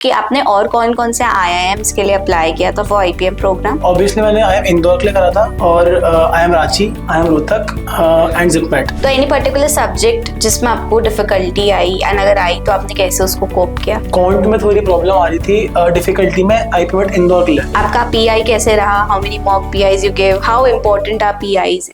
कि आपने और कौन कौन से IIMs के लिए अप्लाई किया था फॉर IPM प्रोग्राम? ऑब्वियसली मैंने IIM इंदौर के लिए करा था और IIM Ranchi, IIM Rohtak and JIPMAT. तो एनी पर्टिकुलर सब्जेक्ट जिसमें आपको डिफिकल्टी आई, एंड अगर आई तो आपने कैसे उसको कोप किया? क्वांट में थोड़ी प्रॉब्लम आ रही थी डिफिकल्टी में IPMET इंदौर के लिए। आपका PI कैसे रहा? How many mock PIs you gave? How important are PIs?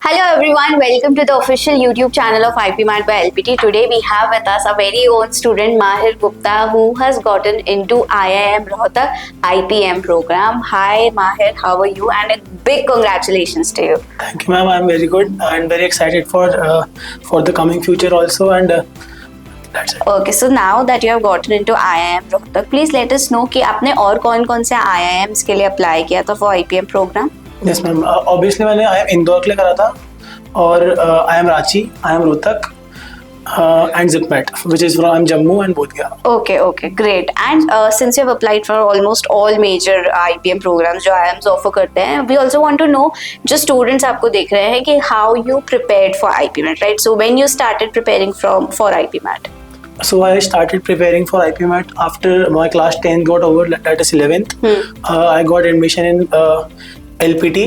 Hello everyone, welcome to the official YouTube channel of IPMAT by LPT. Today we have with us a very own student Mahir Gupta who has gotten into IIM Rohtak IPM program. Hi Mahir, how are you? And a big congratulations to you. Thank you ma'am, I am very good and very excited for the coming future also and that's it. Okay, so now that you have gotten into IIM Rohtak, please let us know कि आपने और कौन-कौन से IIMs के लिए apply किया था for IPM program? Yes ma'am, obviously मैंने IIM इंदौर के लिए करा था और IIM Ranchi, IIM Rohtak and JIPMAT which is from Jammu and Bodhgaya. Okay, great. And since you have applied for almost all major IPM programs जो IIMs offer करते हैं, we also want to know जो students आपको देख रहे हैं कि how you prepared for IPMAT, right? So when you started preparing for IPMAT? So I started preparing for IPMAT after my class 10 got over, that is 11th. I got admission in LPT.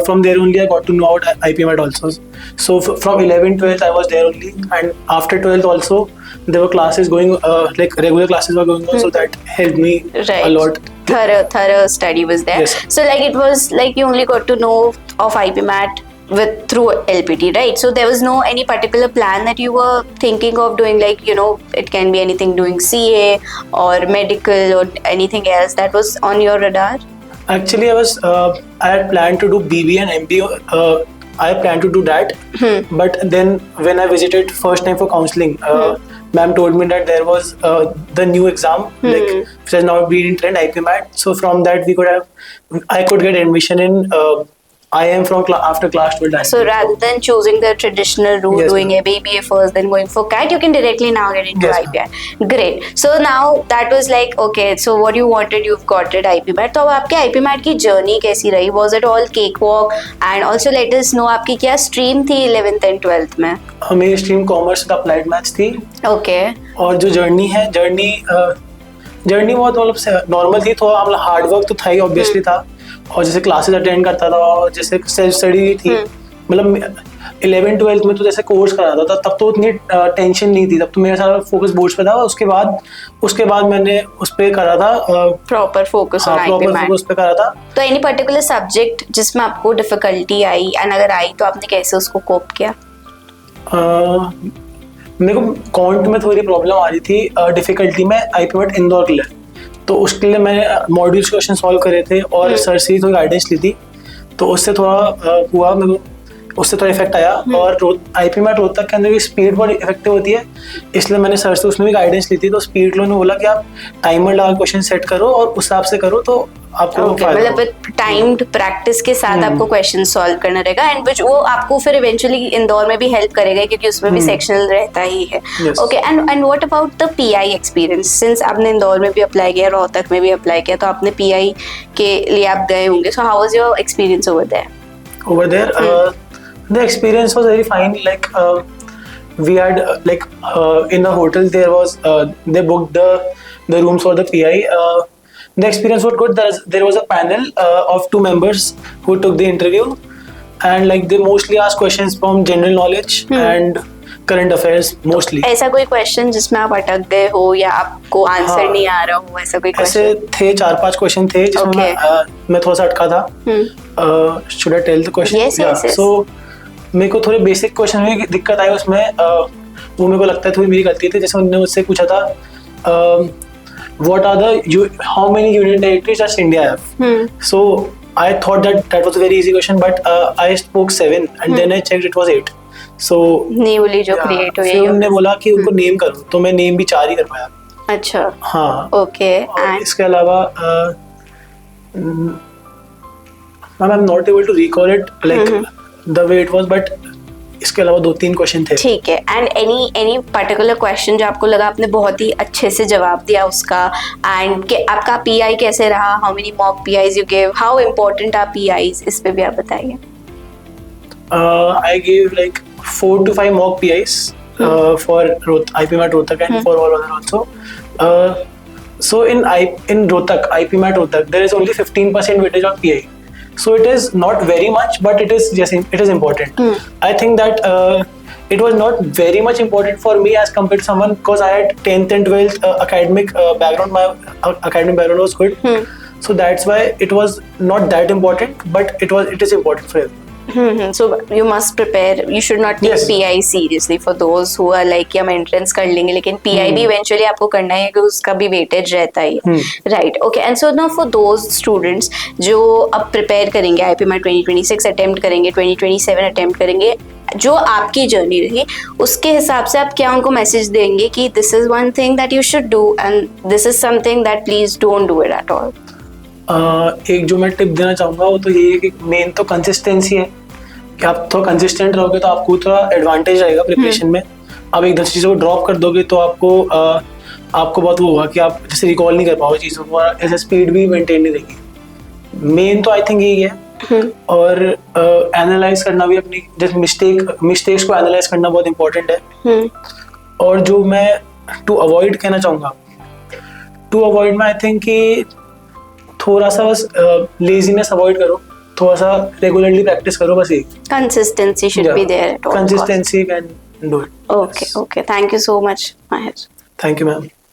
From there only I got to know about IPMAT also. So from 11th, 12th I was there only, and after 12th also there were classes going, like regular classes were going on, so that helped me a lot. Thorough study was there. Yes. So like it was like you only got to know of IPMAT through LPT, right? So there was no any particular plan that you were thinking of doing, like, you know, it can be anything doing CA or medical or anything else that was on your radar? Actually, I had planned to do BBA and MBA. I planned to do that, but then when I visited first time for counseling, ma'am told me that there was the new exam, like which has now been in trend, IPMAT. So from that I could get admission in IIM from after class 12. So rather than choosing the traditional route, yes, doing a BBA first, then going for CAT, you can directly now get into yes, IPMAT. Great. So now that was like, okay, so what you wanted, you've got it, IPMAT. तो अब आपके IPMAT की journey कैसी रही? Was it all cakewalk? And also let us know आपकी क्या stream थी 11th and 12th में? मेरी stream commerce with applied maths थी. Okay. और जो जर्नी बहुत मतलब नॉर्मल थी, थोड़ा मतलब हार्ड वर्क तो था ही, ऑब्वियसली था, और जैसे क्लासेस अटेंड करता था और जैसे सेल्फ स्टडी थी. मतलब 11 12 में तो जैसे कोर्स कराता था, तब तो उतनी टेंशन नहीं थी, तब तो मेरा सारा फोकस बोर्ड्स पे था. उसके बाद मैंने उस पे करा था प्रॉपर फोकस ऑन IPMAT. उस पे करा था. तो एनी पर्टिकुलर सब्जेक्ट जिसमें आपको डिफिकल्टी आई, एंड अगर आई तो आपने कैसे उसको कोप किया? मेरे को क्वांट में थोड़ी प्रॉब्लम आ रही थी डिफिकल्टी में IPMAT इंदौर के लिए, तो उसके लिए मैंने मॉड्यूल्स क्वेश्चन सॉल्व करे थे और सर से थोड़ी गाइडेंस ली थी, तो उससे थोड़ा हुआ, मेरे को उससे थोड़ा इफेक्ट आया. और IPMAT रोहतक के अंदर की स्पीड बहुत इफेक्टिव होती है, इसलिए मैंने सर से उसमें भी गाइडेंस ली थी. तो स्पीड लो ने बोला कि आप टाइमर लगा क्वेश्चन सेट करो और उस हिसाब से करो तो आपको मतलब टाइम्ड प्रैक्टिस के साथ आपको क्वेश्चन सॉल्व करना रहेगा, एंड विच वो आपको फिर इवेंचुअली इंदौर में भी हेल्प करेगा क्योंकि उसमें भी सेक्शनल रहता ही है. Okay, and what about the PI experience? Since आपने इंदौर में भी अप्लाई किया, रोहतक में भी अप्लाई किया, तो आपने PI के लिए आप गए होंगे. So how was your experience over there? The experience was very fine. Like we had in a hotel there was they booked the rooms for the PI. The experience was good. There was a panel of 2 members who took the interview, and like they mostly asked questions from general knowledge and current affairs mostly. ऐसा कोई question जिसमें आप अटक गए हो या आपको answer नहीं आ रहा हो, ऐसा कोई क्वेश्चन? ऐसे थे 4-5 क्वेश्चन थे जिसमें मैं थोड़ा सा अटका था. Should I tell the question? Yes. So मेरे को थोड़े बेसिक क्वेश्चन में दिक्कत आई उसमें, वो मेरे को लगता है थोड़ी मेरी गलती थी. जैसे उन्होंने मुझसे पूछा था how many union territories does India have? So I thought that was a very easy question, but I spoke 7 and then I checked it was 8. So newly जो क्रिएट हुई, फिर उन्होंने बोला कि उनको नेम करो, तो मैं नेम भी 4 ही कर पाया. अच्छा, हाँ. ओके. एंड इसके अलावा ma'am I am not able to recall it like the way it was, but इसके अलावा 2-3 क्वेश्चन थे. ठीक है. एंड एनी पर्टिकुलर क्वेश्चन जो आपको लगा आपने बहुत ही अच्छे से जवाब दिया उसका, एंड कि आपका PI कैसे रहा? How many mock PIs you give? How important are PIs? इस पे भी आप बताइए. I gave like 4 to 5 mock PIs for IPMAT Rohtak and for all other also. So in Rohtak, IPMAT Rohtak, there is only 15% weightage on PI. So it is not very much, but it is important. I think that it was not very much important for me as compared to someone, because I had 10th and 12th academic background. My academic background was good. So that's why it was not that important, but it is important for everyone. So you must prepare. You should not take Yes. PI seriously for those who are like कि हम entrance कर लेंगे, लेकिन PI भी eventually आपको करना है क्योंकि उसका भी weightage रहता ही है, right? Okay, and so now for those students जो अब prepare करेंगे IPMAT 2026 attempt करेंगे, 2027 attempt करेंगे, जो आपकी जर्नी रही उसके हिसाब से आप क्या उनको मैसेज देंगे कि this is one thing that you should do and this is something that please don't do it at all? एक जो मैं टिप देना चाहूँगा वो तो ये है कि मेन तो कंसिस्टेंसी है, कि आप थोड़ा कंसिस्टेंट रहोगे तो आपको थोड़ा एडवांटेज रहेगा प्रिपरेशन में. आप एकदम से चीज़ों को ड्रॉप कर दोगे तो आपको बहुत वो होगा कि आप जैसे रिकॉल नहीं कर पाओगे चीज़ों को, और ऐसे स्पीड भी मेंटेन नहीं रहेगी. मेन तो आई थिंक यही है. और एनालाइज करना भी अपनी जैसे मिस्टेक्स को एनालाइज करना बहुत इंपॉर्टेंट है. और जो मैं टू अवॉइड कहना चाहूँगा, टू अवॉइड में आई थिंक कि थोड़ा सा बस लेजीनेस अवॉइड करो, थोड़ा सा रेगुलरली प्रैक्टिस करो, बस यही. Consistency should be there at all costs. Consistency can do it. Okay. Thank you so much, Maher. Thank you, ma'am.